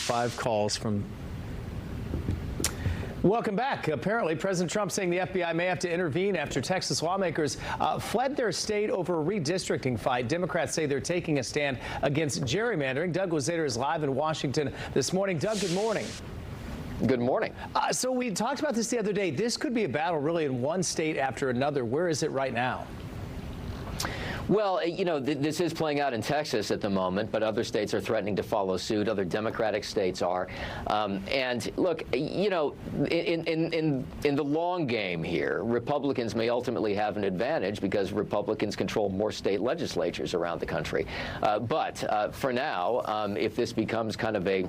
5 calls from. Welcome back. Apparently, President Trump saying the FBI may have to intervene after Texas lawmakers fled their state over a redistricting fight. Democrats say they're taking a stand against gerrymandering. Doug Luzader is live in Washington this morning. Doug, good morning. Good morning. So we talked about this the other day. This could be a battle really in one state after another. Where is it right now? Well, you know, this is playing out in Texas at the moment, but other states are threatening to follow suit. Other Democratic states are. And look, you know, in the long game here, Republicans may ultimately have an advantage because Republicans control more state legislatures around the country. But for now, if this becomes kind of a,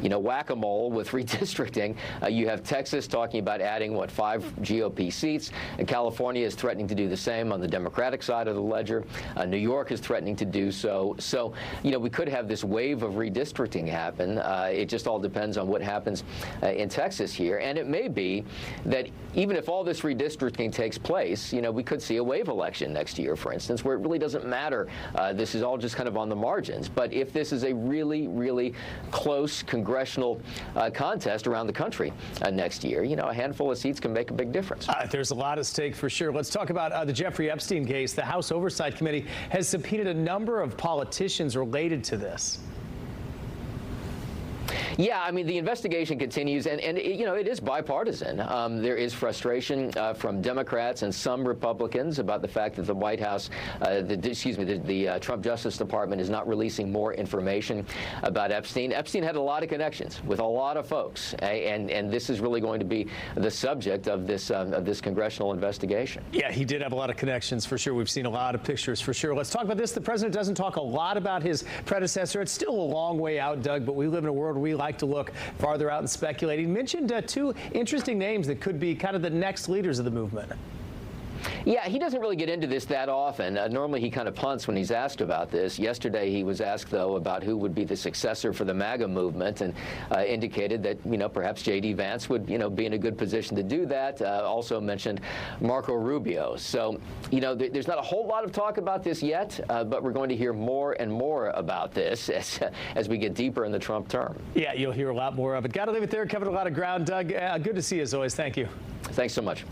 you know, whack-a-mole with redistricting, you have Texas talking about adding, 5 GOP seats, and California is threatening to do the same on the Democratic side of the ledger. New York is threatening to do so. So, you know, we could have this wave of redistricting happen. It just all depends on what happens in Texas here. And it may be that even if all this redistricting takes place, you know, we could see a wave election next year, for instance, where it really doesn't matter. This is all just kind of on the margins. But if this is a really, really close congressional contest around the country next year, you know, a handful of seats can make a big difference. There's a lot at stake for sure. Let's talk about the Jeffrey Epstein case. The House Oversight Committee has subpoenaed a number of politicians related to this. Yeah, I mean, the investigation continues, and you know, it is bipartisan. There is frustration from Democrats and some Republicans about the fact that the White House, the Trump Justice Department is not releasing more information about Epstein. Epstein had a lot of connections with a lot of folks, and this is really going to be the subject of this congressional investigation. Yeah, he did have a lot of connections for sure. We've seen a lot of pictures for sure. Let's talk about this. The president doesn't talk a lot about his predecessor. It's still a long way out, Doug, but we live in a world where we like to look farther out and speculate. He mentioned 2 interesting names that could be kind of the next leaders of the movement. Yeah, he doesn't really get into this that often. Normally, he kind of punts when he's asked about this. Yesterday, he was asked, though, about who would be the successor for the MAGA movement, and indicated that, you know, perhaps J.D. Vance would, you know, be in a good position to do that. Also mentioned Marco Rubio. So, you know, there's not a whole lot of talk about this yet, but we're going to hear more and more about this as we get deeper in the Trump term. Yeah, you'll hear a lot more of it. Got to leave it there. Covered a lot of ground, Doug. Good to see you as always. Thank you. Thanks so much.